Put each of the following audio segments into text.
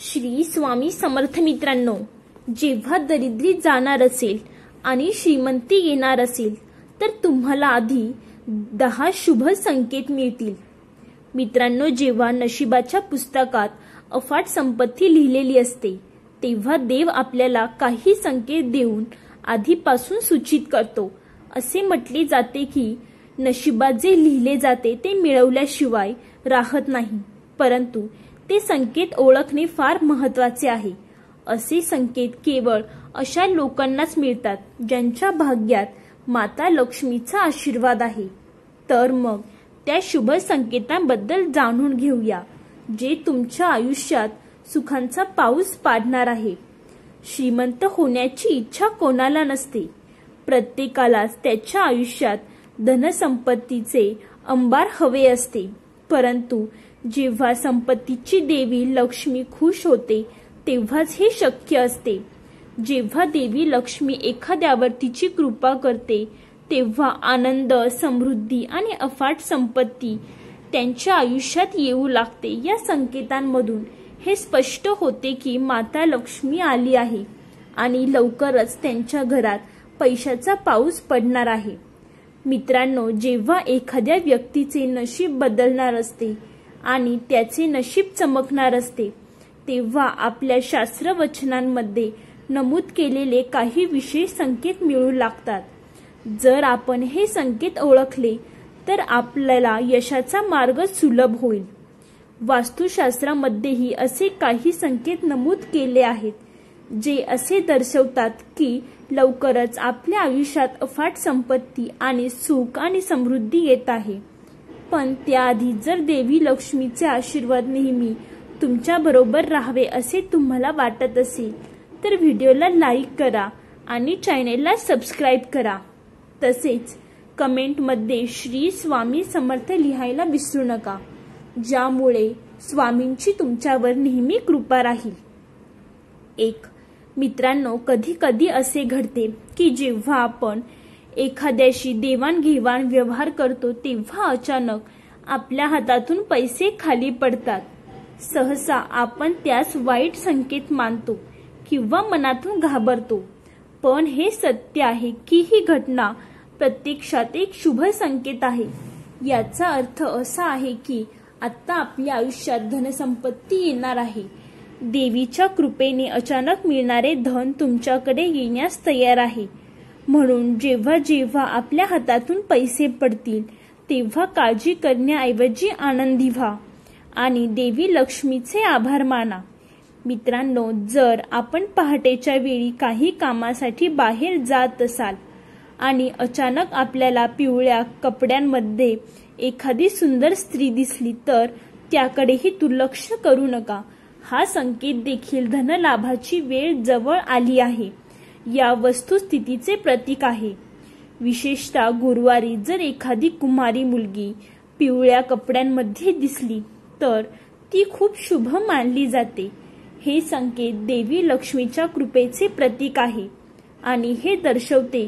श्री स्वामी समर्थ मित्रांनो, जेव्हा दरिद्री जाणार असेल आणि श्रीमंती येणार असेल तर तुम्हाला आधी 10 शुभ संकेत मिळतील। मित्रांनो, जेव्हा नशिबाच्या पुस्तकात अफाट संपत्ती लिहिलेली असते तेव्हा देव आपल्याला काही संकेत देऊन आधीपासून सूचित करतो। असे म्हटले जाते की नशिबात जे लिहिले जाते ते मिळवल्याशिवाय राहत नाही, परंतु ते संकेत ओळखणे फार महत्त्वाचे आहे। असे संकेत केवळ अशा लोकांनाच मिळतात ज्यांच्या भाग्यात माता लक्ष्मीचा आशीर्वाद आहे। तर मग त्या शुभ संकेतांबद्दल जाणून घेऊया जे तुमच्या आयुष्यात सुखांचा पाऊस पाडणार आहे। श्रीमंत होण्याची इच्छा कोणाला नसते, प्रत्येकालाच त्याच्या आयुष्यात धनसंपत्तीचे अंबार हवे असते, परंतु जेव्हा संपत्तीची देवी लक्ष्मी खुश होते तेव्हाच हे शक्य असते। जेव्हा देवी लक्ष्मी एखाद्यावर तिची कृपा करते तेव्हा आनंद, समृद्धी आणि अफाट संपत्ती त्यांच्या आयुष्यात येऊ लागते। या संकेतांमधून हे स्पष्ट होते की माता लक्ष्मी आली आहे आणि लवकरच त्यांच्या घरात पैशाचा पाऊस पडणार आहे। मित्रांनो, जेव्हा एखाद्या व्यक्तीचे नशीब बदलणार असते आणि त्याचे नशीब चमकणार असते तेव्हा आपल्या शास्त्रवचनांमध्ये नमूद केलेले काही विशेष संकेत मिळू लागतात। जर आपण हे संकेत ओळखले तर आपल्याला यशाचा मार्ग सुलभ होईल। वास्तुशास्त्रामध्येही असे काही संकेत नमूद केले आहेत जे असे दर्शवतात की लवकरच आपल्या आयुष्यात अफाट संपत्ती आणि सुख आणि समृद्धी येत आहे। पण त्याआधी जर देवी लक्ष्मीचे आशीर्वाद नेहमी तुमच्या बरोबर राहावे असे तुम्हाला वाटत असेल तर व्हिडिओला लाईक करा आणि चॅनेलला सबस्क्राईब करा। तसेच कमेंटमध्ये श्री स्वामी समर्थ लिहायला विसरू नका, ज्यामुळे स्वामींची तुमच्यावर नेहमी कृपा राहील। 1. मित्रांनो, कधी कधी असे घडते की जेव्हा आपण एखाद्याशी देवाणघेवाण व्यवहार करतो तेव्हा अचानक आपल्या हातातून पैसे खाली पडतात। सहसा आपण त्यास वाईट संकेत मानतो किंवा मनातून घाबरतो, पण हे सत्य आहे की ही घटना प्रत्यक्षात एक शुभ संकेत आहे। याचा अर्थ असा आहे की आता आपल्या आयुष्यात धनसंपत्ती येणार आहे। देवीच्या कृपेने अचानक मिळणारे धन तुमच्याकडे येण्यास तयार आहे। म्हणून जेव्हा जेव्हा आपल्या हातातून पैसे पडतील तेव्हा काळजी करण्याऐवजी आनंदी व्हा आणि देवी लक्ष्मीचे आभार माना। मित्रांनो, जर आपण पहाटेच्या वेळी काही कामासाठी बाहेर जात असाल आणि अचानक आपल्याला पिवळ्या कपड्यांमध्ये एखादी सुंदर स्त्री दिसली तर त्याकडेही दुर्लक्ष करू नका। हा संकेत देखील धनलाभाची वेळ जवळ आली आहे या वस्तुस्थितीचे प्रतीक आहे। विशेषतः गुरुवारी जर एखादी कुमारी मुलगी पिवळ्या कपड्यांमध्ये दिसली तर ती खूप शुभ मानली जाते। हे संकेत देवी लक्ष्मीच्या कृपेचे प्रतीक आहे आणि हे दर्शवते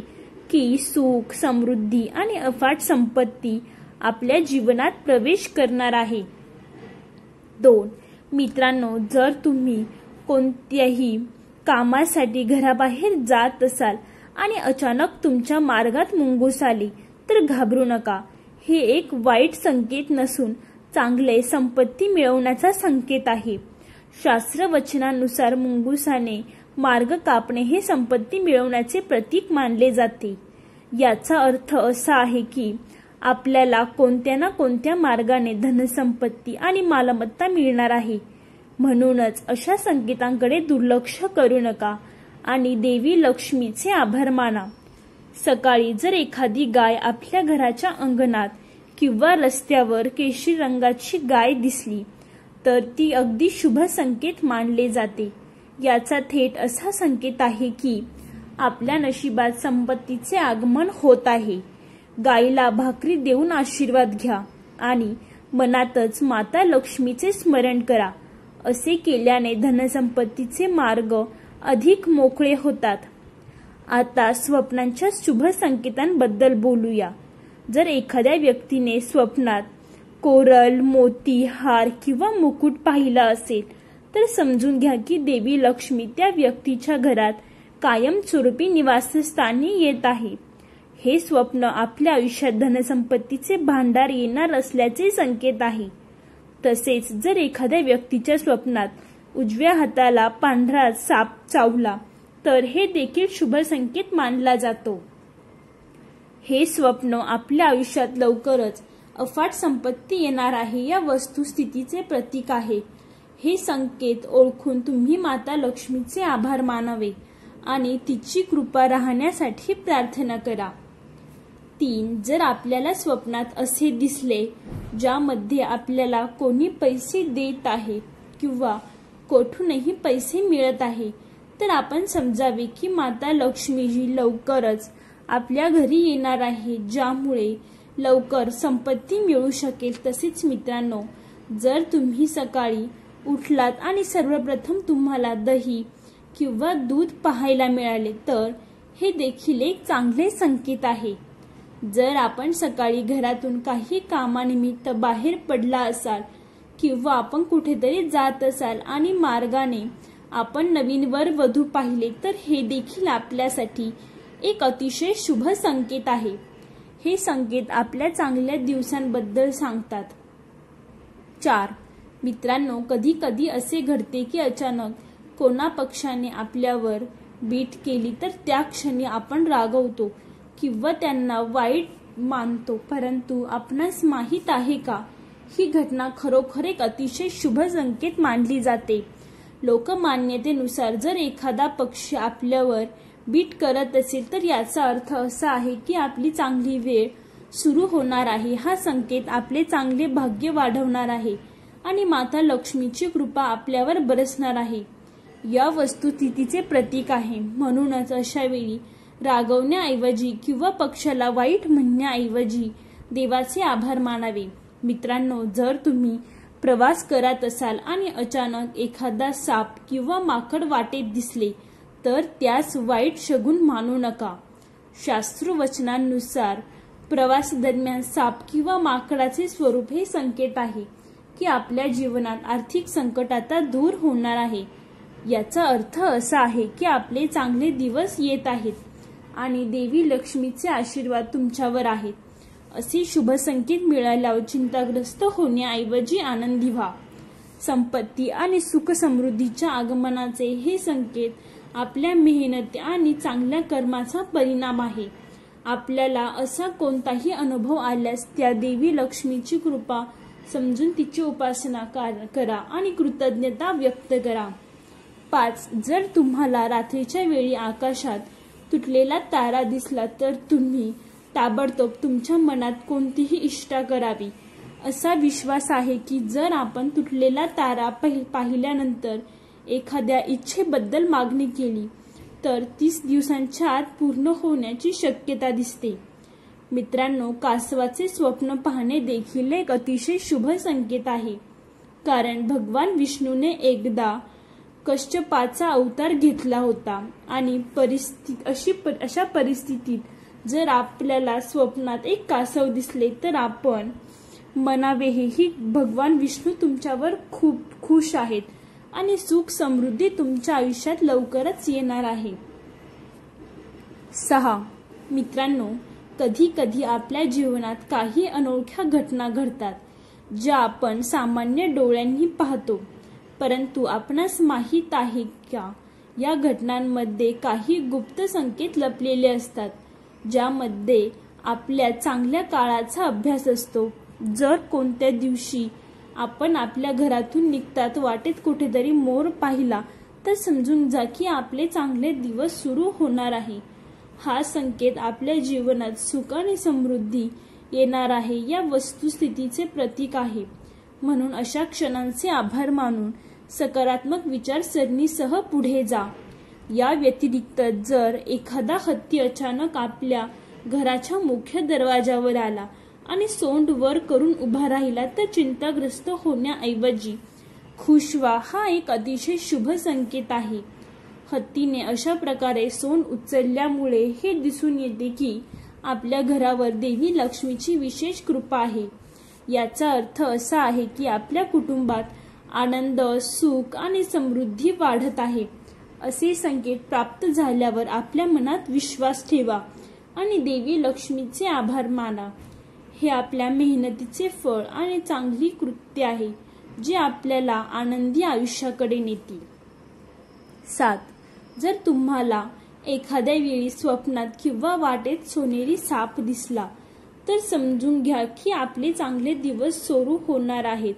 की सुख, समृद्धी आणि अफाट संपत्ती आपल्या जीवनात प्रवेश करणार आहे। 2. मित्रांनो, जर तुम्ही कोणत्याही कामासाठी घराबाहेर जात असाल आणि अचानक तुमच्या मार्गात मुंगूस आली तर घाबरू नका। हे एक वाईट संकेत नसून चांगले संपत्ती मिळवण्याचा संकेत आहे। शास्त्रवचनानुसार मुंगुसाने मार्ग कापणे हे संपत्ती मिळवण्याचे प्रतीक मानले जाते। याचा अर्थ असा आहे की आपल्याला कोणत्या ना कोणत्या मार्गाने धनसंपत्ती आणि मालमत्ता मिळणार आहे। म्हणूनच अशा संकेतांकडे दुर्लक्ष करू नका आणि देवी लक्ष्मीचे आभार माना। सकाळी जर एखादी गाय आपल्या घराच्या अंगणात किंवा रस्त्यावर केशरी रंगाची गाय दिसली तर ती अगदी शुभ संकेत मानले जाते। याचा थेट असा संकेत आहे की आपल्या नशिबात संपत्तीचे आगमन होत आहे। गायीला भाकरी देऊन आशीर्वाद घ्या आणि मनातच माता लक्ष्मीचे स्मरण करा। असे केल्याने धनसंपत्तीचे मार्ग अधिक मोकळे होतात। आता स्वप्नांच्या शुभ संकेतांबद्दल बोलूया। जर एखाद्या व्यक्तीने स्वप्नात कोरल, मोती, हार किंवा मुकुट पाहिला असेल तर समजून घ्या की देवी लक्ष्मी त्या व्यक्तीच्या घरात कायमस्वरूपी निवासस्थानी येत आहे. हे स्वप्न आपल्या आयुष्यात धनसंपत्तीचे भांडार येणार असल्याचे संकेत आहे. तसेच जर एखाद्या व्यक्तीच्या स्वप्नात उजव्या हाताला पांढरा साप चावला तर हे देखील शुभ संकेत मानला जातो. हे स्वप्न आपल्या आयुष्यात लवकरच अफाट संपत्ती येणार आहे या वस्तुस्थितीचे प्रतीक आहे. हे संकेत ओळखून तुम्ही माता लक्ष्मीचे आभार मानावे आणि तिची कृपा राहण्यासाठी प्रार्थना करा. 3. जर आपल्याला स्वप्नात असे दिसले ज्यामध्ये आपल्याला कोणी पैसे देत आहे किंवा कोठूनही पैसे मिळत आहे तर आपण समजावे की माता लक्ष्मीजी लवकरच आपल्या घरी येणार आहे, ज्यामुळे लवकर संपत्ती मिळू शकेल. तसेच मित्रांनो, जर तुम्ही सकाळी उठलात आणि सर्वप्रथम तुम्हाला दही किंवा दूध पाहायला मिळाले तर हे देखील एक चांगले संकेत आहे. जर आपण सकाळी घरातून काही कामानिमित्त बाहेर पडला असाल किंवा आपण कुठेतरी जात असाल आणि मार्गाने आपण नवीन वर वधू पाहिले तर हे देखील आपल्यासाठी एक अतिशय शुभ संकेत आहे. हे संकेत आपल्या चांगल्या दिवसांबद्दल सांगतात. 4. मित्रांनो, कधी कधी असे घडते की अचानक कोणा पक्षाने आपल्यावर बीट केली तर त्या क्षणी आपण रागवतो किंवा त्यांना वाईट मानतो. परंतु आपणास माहीत आहे का, ही घटना खरोखर एक अतिशय शुभ संकेत मानली जाते. लोकमान्यतेनुसार जर एखादा पक्ष आपल्यावर बीट करत असेल तर याचा अर्थ असा आहे की आपली चांगली वेळ सुरू होणार आहे. हा संकेत आपले चांगले भाग्य वाढवणार आहे आणि माता लक्ष्मीची कृपा आपल्यावर बरसणार आहे या वस्तुस्थितीचे प्रतीक आहे. म्हणूनच अशा वेळी रागवण्याऐवजी किंवा पक्षाला वाईट म्हणण्याऐवजी देवाचे आभार मानावे. मित्रांनो, जर तुम्ही प्रवास करत असाल आणि अचानक एखादा साप किंवा माकड वाटेत दिसले तर त्यास वाईट शगुन मानू नका. शास्त्रवचनांनुसार प्रवास दरम्यान साप किंवा माकडाचे स्वरूप हे संकेत आहे की आपल्या जीवनात आर्थिक संकट आता दूर होणार आहे. याचा अर्थ असा आहे की आपले चांगले दिवस येत आहेत आणि देवी लक्ष्मीचे आशीर्वाद तुमच्यावर आहेत. असे शुभ संकेत मिळाल्यावर चिंताग्रस्त होण्याऐवजी आनंदी व्हा. संपत्ती आणि सुख समृद्धीच्या आगमनाचे हे संकेत आपल्या मेहनत आणि चांगल्या कर्माचा परिणाम आहे. आपल्याला असा कोणताही अनुभव आल्यास त्या देवी लक्ष्मीची कृपा समजून तिची उपासना करा आणि कृतज्ञता व्यक्त करा. 5. जर तुम्हाला रात्रीच्या वेळी आकाशात तुटलेला तारा दिसला तर तुम्ही ताबडतोब तुमच्या मनात कोणतीही इष्टा करावी. असा विश्वास आहे की जर आपण तुटलेला तारा पाहिल्यानंतर एखाद्या इच्छेबद्दल मागणी केली तर 30 दिवसांच्या आत पूर्ण होण्याची शक्यता दिसते. मित्रांनो, कासवाचे स्वप्न पाहणे देखील एक अतिशय शुभ संकेत आहे, कारण भगवान विष्णूने एकदा कश्यपाचा अवतार घेतला होता आणि अशा परिस्थितीत जर आपल्याला स्वप्नात एक कासव दिसले तर आपण म्हणावे ही भगवान विष्णू तुमच्यावर खूप खुश आहेत आणि सुख समृद्धी तुमच्या आयुष्यात लवकरच येणार आहे. 6. मित्रांनो, कधी कधी आपल्या जीवनात काही अनोळख्या घटना घडतात ज्या आपण सामान्य डोळ्यांनी पाहतो, परंतु आपणास माहीत आहे का या घटनांमध्ये काही गुप्त संकेत लपलेले असतात ज्यामध्ये आपल्या चांगल्या काळाचा अभ्यास असतो. जर कोणत्या दिवशी आपण आपल्या घरातून निघतात वाटेत कुठेतरी मोर पाहिला तर समजून जा की आपले चांगले दिवस सुरू होणार आहे. हा संकेत आपल्या जीवनात सुख आणि समृद्धी येणार आहे या वस्तुस्थितीचे प्रतीक आहे. म्हणून अशा क्षणांचे आभार मानून सकारात्मक विचारसरणीसह पुढे जा. या व्यतिरिक्त जर एखादा हत्ती अचानक आपल्या घराच्या मुख्य दरवाजावर आला आणि सोंड वर करून उभा राहिला तर चिंताग्रस्त होण्याऐवजी खुश व्हा. हा एक अतिशय शुभ संकेत आहे. हत्तीने अशा प्रकारे सोंड उचलल्यामुळे हे दिसून येते की आपल्या घरावर देवी लक्ष्मीची विशेष कृपा आहे. याचा अर्थ असा आहे की आपल्या कुटुंबात आनंद, सुख आणि समृद्धी वाढत आहे असे संकेत प्राप्त झाल्यावर आपल्या मनात विश्वास ठेवा आणि देवी लक्ष्मीचे आभार माना. हे आपल्या मेहनतीचे फळ आणि चांगली कृत्य आहे जे आपल्याला आनंदी आयुष्याकडे नेतील. 7. जर तुम्हाला एखाद्या वेळी स्वप्नात किंवा वाटेत सोनेरी साप दिसला तर समजून घ्या की आपले चांगले दिवस सुरू होणार आहेत.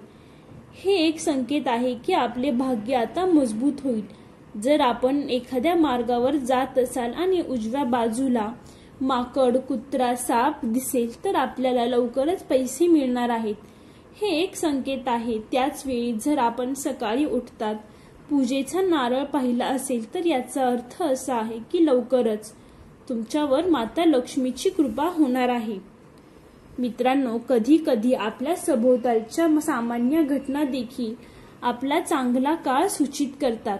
हे एक संकेत आहे की आपले भाग्य आता मजबूत होईल. जर आपण एखाद्या मार्गावर जात असाल आणि उजव्या बाजूला माकड, कुत्रा, साप दिसेल तर आपल्याला लवकरच पैसे मिळणार आहेत. हे एक संकेत आहे. त्याच वेळी जर आपण सकाळी उठतात पूजेचा नारळ पाहिला असेल तर याचा अर्थ असा आहे की लवकरच तुमच्यावर माता लक्ष्मीची कृपा होणार आहे. मित्रांनो, कधी कधी आपल्या सभोवतालच्या सामान्य घटना देखील आपला चांगला काळ सूचित करतात,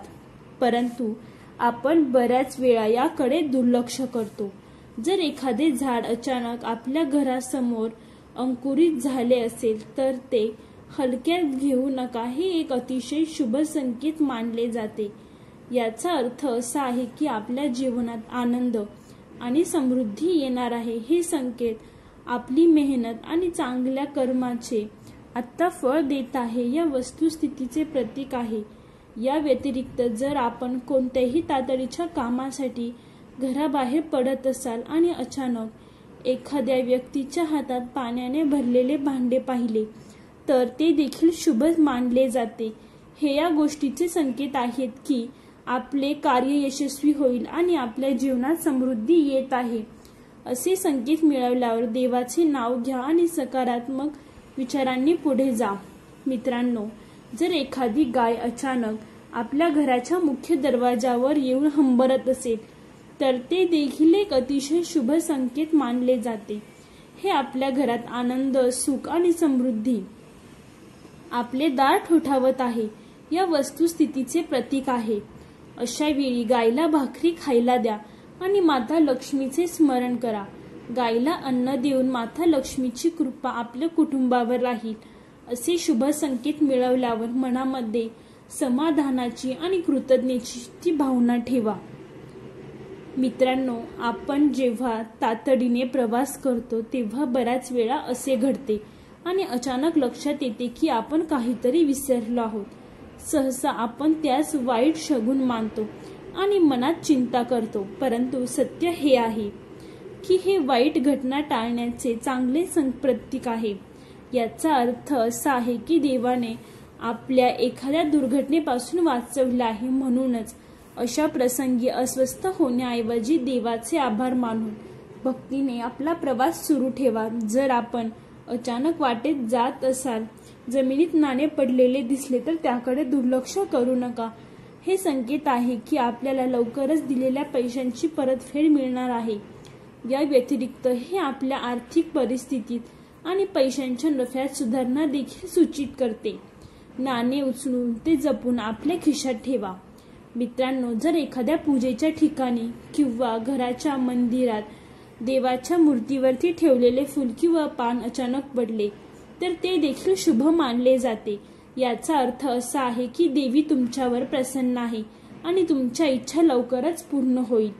परंतु आपण बऱ्याच वेळा याकडे दुर्लक्ष करतो. जर एखादे झाड अचानक आपल्या घरासमोर अंकुरित झाले असेल तर ते हलक्यात घेऊ नका. हे एक अतिशय शुभ संकेत मानले जाते. याचा अर्थ असा आहे की आपल्या जीवनात आनंद आणि समृद्धी येणार आहे. हे संकेत आपली मेहनत आणि चांगल्या कर्माचे आत्ता फळ देत आहे या वस्तुस्थितीचे प्रतीक आहे. या व्यतिरिक्त जर आपण कोणत्याही तातडीच्या कामासाठी घराबाहेर पडत असाल आणि अचानक एखाद्या व्यक्तीच्या हातात पाण्याने भरलेले भांडे पाहिले तर ते देखील शुभ मानले जाते. हे या गोष्टीचे संकेत आहेत की आपले कार्य यशस्वी होईल आणि आपल्या जीवनात समृद्धी येत आहे. असे संकेत मिळवल्यावर देवाचे नाव घ्या आणि सकारात्मक विचारांनी पुढे जा. मित्रांनो, जर एखादी गाय अचानक आपल्या घराच्या मुख्य दरवाजावर येऊन हंबरत असेल तर ते देखील एक अतिशय शुभ संकेत मानले जाते. हे आपल्या घरात आनंद, सुख आणि समृद्धी आपले दार ठोठावत आहे या वस्तुस्थितीचे प्रतीक आहे. अशा वेळी गायला भाकरी खायला द्या आणि माता लक्ष्मीचे स्मरण करा. गायला अन्न देऊन माता लक्ष्मीची कृपा आपल्या कुटुंबावर राहील. असे शुभ संकेत मिळवल्यावर मनामध्ये समाधानाची आणि कृतज्ञतेची भावना ठेवा. मित्रांनो, आपण जेव्हा तातडीने प्रवास करतो तेव्हा बऱ्याच वेळा असे घडते आणि अचानक लक्षात येते की आपण काहीतरी विसरलो आहोत. सहसा आपण त्यास वाईट शगुन मानतो आणि मनात चिंता करतो, परंतु सत्य हे आहे की हे वाईट घटना टाळण्याचे चांगले प्रतीक आहे. याचा अर्थ असा आहे की देवाने आपल्या एखाद्या दुर्घटनेपासून वाचवले आहे. म्हणूनच अशा प्रसंगी अस्वस्थ होण्याऐवजी देवाचे आभार मानून भक्तीने आपला प्रवास सुरू ठेवा. जर आपण अचानक वाटेत जात असाल, जमिनीत नाणे पडलेले दिसले तर त्याकडे दुर्लक्ष करू नका. हे संकेत आहे की आपल्याला लवकरच दिलेल्या पैशांची परतफेड मिळणार आहे. या व्यतिरिक्त हे आपल्या आर्थिक परिस्थितीत आणि पैशांच्या नफ्यात सुधारणा देखील सूचित करते. नाणे उचलून ते जपून आपल्या खिशात ठेवा. मित्रांनो, जर एखाद्या पूजेच्या ठिकाणी किंवा घराच्या मंदिरात देवाच्या मूर्तीवरती ठेवलेले फूल किंवा पान अचानक पडले तर ते देखील शुभ मानले जाते. याचा अर्थ असा आहे की देवी तुमच्यावर प्रसन्न आहे आणि तुमच्या इच्छा लवकरच पूर्ण होईल.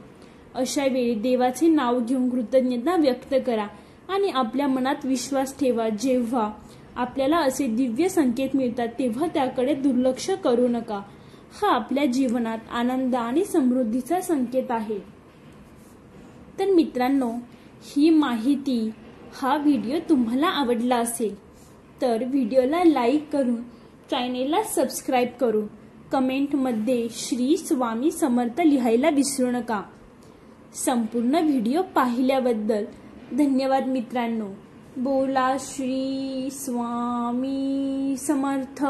अशा वेळी देवाचे नाव घेऊन कृतज्ञता व्यक्त करा आणि आपल्या मनात विश्वास ठेवा. जेव्हा आपल्याला असे दिव्य संकेत मिळतात तेव्हा त्याकडे दुर्लक्ष करू नका. हा आपल्या जीवनात आनंद आणि समृद्धीचा संकेत आहे. तर मित्रांनो, ही माहिती, हा व्हिडिओ तुम्हाला आवडला असेल तर व्हिडिओला लाईक करून चॅनेलला सबस्क्राईब करून कमेंटमध्ये श्री स्वामी समर्थ लिहायला विसरू नका. संपूर्ण व्हिडिओ पाहिल्याबद्दल धन्यवाद मित्रांनो. बोला श्री स्वामी समर्थ.